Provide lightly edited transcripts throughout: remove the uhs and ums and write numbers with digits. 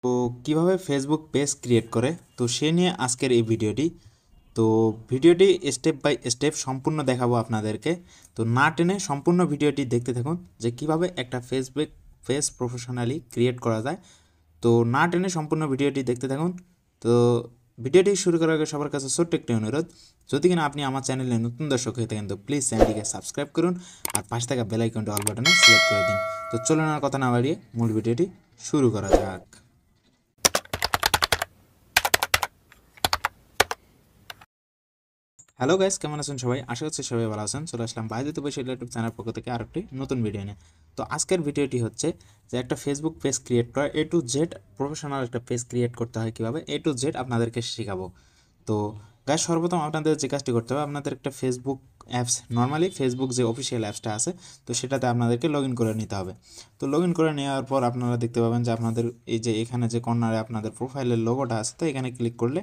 তো কিভাবে Facebook page create করে তো সে নিয়ে আজকের এই ভিডিওটি। তো ভিডিওটি স্টেপ বাই স্টেপ সম্পূর্ণ দেখাবো আপনাদেরকে। তো না টেনে সম্পূর্ণ ভিডিওটি দেখতে থাকুন যে কিভাবে একটা ফেসবুক পেজ প্রফেশনালি ক্রিয়েট করা যায়। তো না টেনে সম্পূর্ণ ভিডিওটি দেখতে থাকুন। তো ভিডিওটি শুরু করার আগে সবার কাছে ছোট্ট একটি অনুরোধ, যদি কিনা আপনি আমার চ্যানেলে নতুন দর্শক হয়ে থাকেন তো প্লিজ চ্যানেলটিকে সাবস্ক্রাইব করুন আর পাশে থাকা বেল আইকনটি অল বাটনে সিলেক্ট করে দিন। তো চলুন আর কথা না বাড়িয়ে মূল ভিডিওটি শুরু করা যাক। হ্যালো গাইস, কেমন আছেন সবাই? আশা করছি সবাই ভালো আছেন। চলে আসলাম বাইরে বসে ইউটিউব চ্যানেল পক্ষ থেকে আরেকটি নতুন ভিডিও নিয়ে। তো আজকের ভিডিওটি হচ্ছে যে একটা ফেসবুক পেজ ক্রিয়েট করা, এ টু জেড প্রফেশনাল একটা পেজ ক্রিয়েট করতে হয় কীভাবে, এ টু জেড আপনাদেরকে শেখাবো। তো গাইস, সর্বপ্রথম আপনাদের যে কাজটি করতে হবে, আপনাদের একটা ফেসবুক অ্যাপস, নর্মালি ফেসবুক যে অফিসিয়াল অ্যাপসটা আছে তো সেটাতে আপনাদেরকে লগ ইন করে নিতে হবে। তো লগ ইন করে নেওয়ার পর আপনারা দেখতে পাবেন যে আপনাদের এই যে এখানে যে কর্নারে আপনাদের প্রোফাইলের লোগোটা আছে, তো এখানে ক্লিক করলে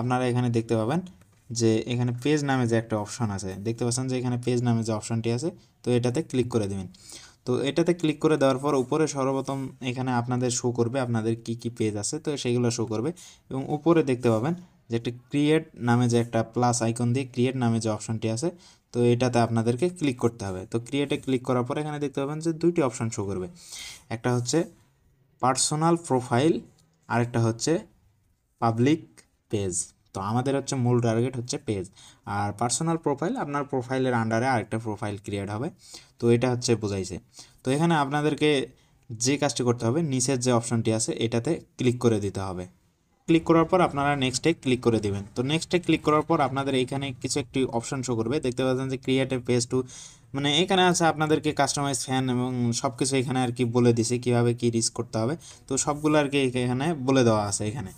আপনারা এখানে দেখতে পাবেন যে এখানে পেজ নামে যে একটা অপশন আছে, দেখতে পাচ্ছেন যে এখানে পেজ নামে যে অপশনটি আছে, তো এটাতে ক্লিক করে দেবেন। তো এটাতে ক্লিক করে দেওয়ার পর উপরে সর্বপ্রথম এখানে আপনাদের শো করবে আপনাদের কি কি পেজ আছে, তো সেগুলো শো করবে। এবং উপরে দেখতে পাবেন যে একটা ক্রিয়েট নামে যে একটা প্লাস আইকন দিয়ে ক্রিয়েট নামে যে অপশনটি আছে, তো এটাতে আপনাদেরকে ক্লিক করতে হবে। তো ক্রিয়েটে ক্লিক করার পর এখানে দেখতে পাবেন যে দুইটি অপশন শো করবে, একটা হচ্ছে পার্সোনাল প্রোফাইল, আরেকটা হচ্ছে পাবলিক পেজ। তো আমাদের হচ্ছে মূল টার্গেট হচ্ছে পেজ, আর পার্সোনাল প্রোফাইল আপনার প্রোফাইলের আন্ডারে আরেকটা প্রোফাইল ক্রিয়েট হবে। তো এটা হচ্ছে বোঝাইছে। তো এখানে আপনাদেরকে যে কাজটি করতে হবে, নিচের যে অপশনটি আছে এটাতে ক্লিক করে দিতে হবে। ক্লিক করার পর আপনারা নেক্সটে ক্লিক করে দিবেন। তো নেক্সটে ক্লিক করার পর আপনাদের এইখানে কিছু একটি অপশন শো করবে, দেখতে পাচ্ছেন যে ক্রিয়েট এ পেজ টু, মানে এখানে আছে আপনাদেরকে কাস্টমাইজ ফ্যান এবং সব কিছু এখানে আর কি বলে দিছে কীভাবে কী রিচ করতে হবে। তো সবগুলো আর কি এখানে বলে দেওয়া আছে এখানে।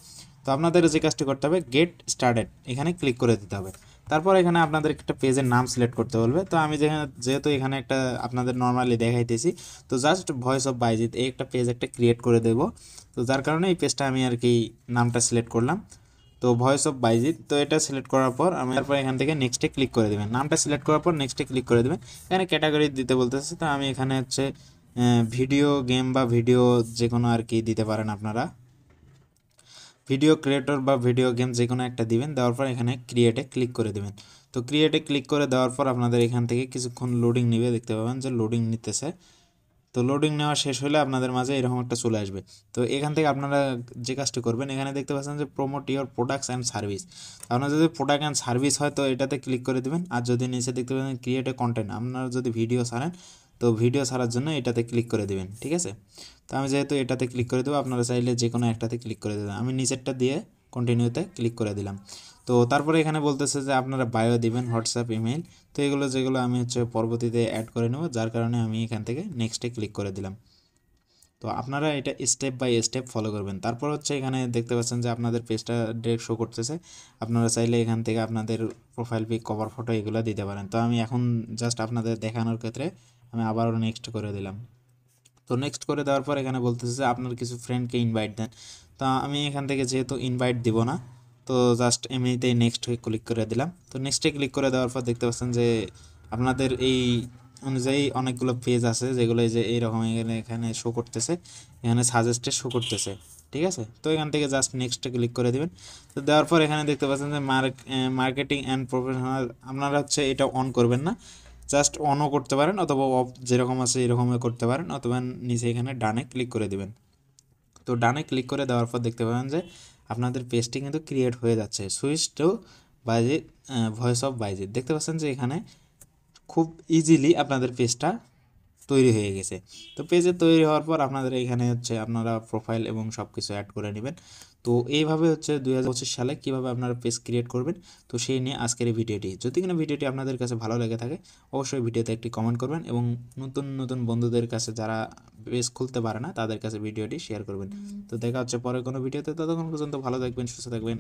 তো আপনাদের যে কাজটি করতে হবে, গেট স্টার্টেড এখানে ক্লিক করে দিতে হবে। তারপর এখানে আপনাদের একটা পেজের নাম সিলেক্ট করতে বলবে। তো আমি যেহেতু এখানে একটা আপনাদের নর্মালি দেখাইতেছি, তো জাস্ট ভয়েস অফ বাইজিৎ এই একটা পেজ একটা ক্রিয়েট করে দেব। তো যার কারণে এই পেজটা আমি আর কি নামটা সিলেক্ট করলাম, তো ভয়েস অফ বাইজিৎ। তো এটা সিলেক্ট করার পর আমি তারপর এখান থেকে নেক্সটে ক্লিক করে দেবেন। নামটা সিলেক্ট করার পর নেক্সটে ক্লিক করে দেবেন। এখানে ক্যাটাগরি দিতে বলতেছে, তো আমি এখানে হচ্ছে ভিডিও গেম বা ভিডিও যে কোনো আর কি দিতে পারেন আপনারা, ভিডিও ক্রিয়েটর বা ভিডিও গেম যে কোনো একটা দিবেন। দেওয়ার পর এখানে ক্রিয়েটে ক্লিক করে দেবেন। তো ক্রিয়েটে ক্লিক করে দেওয়ার পর আপনাদের এখান থেকে কিছুক্ষণ লোডিং নেবে, দেখতে পাবেন যে লোডিং নিতেছে। তো লোডিং নেওয়া শেষ হলে আপনাদের মাঝে এরকম একটা চলে আসবে। তো এখান থেকে আপনারা যে কাজটি করবেন, এখানে দেখতে পাচ্ছেন যে promote your products and service. আপনার যদি প্রোডাক্ট অ্যান্ড সার্ভিস হয় তো এটাতে ক্লিক করে দেবেন। আর যদি নিচে দেখতে পাচ্ছেন ক্রিয়েট এ কন্টেন্ট, আপনারা যদি ভিডিও ছাড়েন তো ভিডিও ছাড়ার জন্য এটাতে ক্লিক করে দেবেন, ঠিক আছে। তো আমি যেহেতু এটাতে ক্লিক করে দেবো, আপনারা চাইলে যে কোনো একটাতে ক্লিক করে দেবেন। আমি নিচেরটা দিয়ে কন্টিনিউতে ক্লিক করে দিলাম। তো তারপরে এখানে বলতেছে যে আপনারা বায়ো দিবেন, হোয়াটসঅ্যাপ, ইমেল। তো এগুলো যেগুলো আমি হচ্ছে পরবর্তীতে অ্যাড করে নেব, যার কারণে আমি এখান থেকে নেক্সটে ক্লিক করে দিলাম। তো আপনারা এটা স্টেপ বাই স্টেপ ফলো করবেন। তারপর হচ্ছে এখানে দেখতে পাচ্ছেন যে আপনাদের পেজটা ডিরেক্ট শো করতেছে। আপনারা চাইলে এখান থেকে আপনাদের প্রোফাইল পিক, কভার ফটো এগুলো দিতে পারেন। তো আমি এখন জাস্ট আপনাদের দেখানোর ক্ষেত্রে আমি আবারও নেক্সট করে দিলাম। তো নেক্সট করে দেওয়ার পর এখানে বলতেছে যে আপনার কিছু ফ্রেন্ডকে ইনভাইট দেন। তো আমি এখান থেকে যেহেতু ইনভাইট দিব না, তো জাস্ট এমনিতেই নেক্সট ক্লিক করে দিলাম। তো নেক্সটে ক্লিক করে দেওয়ার পর দেখতে পাচ্ছেন যে আপনাদের এই অনুযায়ী অনেকগুলো পেজ আছে যেগুলো এই যে এইরকম এখানে শো করতেছে, এখানে সাজেস্টে শো করতেছে, ঠিক আছে। তো এখান থেকে জাস্ট নেক্সটে ক্লিক করে দিবেন। তো দেওয়ার পর এখানে দেখতে পাচ্ছেন যে মার্কেটিং অ্যান্ড প্রফেশনাল, আপনারা হচ্ছে এটা অন করবেন না, জাস্ট অনও করতে পারেন অথবা অফ যেরকম আছে এরকমও করতে পারেন, অথবা নিচে এখানে ডানে ক্লিক করে দিবেন। তো ডানে ক্লিক করে দেওয়ার পর দেখতে পাবেন যে আপনাদের পেজটি কিন্তু ক্রিয়েট হয়ে যাচ্ছে। Switch to Bayazid, voice of বাইজিৎ, দেখতে পাচ্ছেন যে এখানে খুব ইজিলি আপনাদের পেজটা তৈরি হয়ে গেছে। তো পেজে তৈরি হওয়ার পর আপনাদের এখানে হচ্ছে আপনারা প্রোফাইল এবং সব কিছু অ্যাড করে নেবেন। তো এইভাবে হচ্ছে 2025 সালে কীভাবে আপনারা পেজ ক্রিয়েট করবেন, তো সেই নিয়ে আজকের এই ভিডিওটি। যদি কোনো ভিডিওটি আপনাদের কাছে ভালো লেগে থাকে অবশ্যই ভিডিওতে একটি কমেন্ট করবেন এবং নতুন নতুন বন্ধুদের কাছে যারা পেজ খুলতে পারে না তাদের কাছে ভিডিওটি শেয়ার করবেন। তো দেখা হচ্ছে পরে কোনো ভিডিওতে, ততক্ষণ পর্যন্ত ভালো থাকবেন, সুস্থ থাকবেন।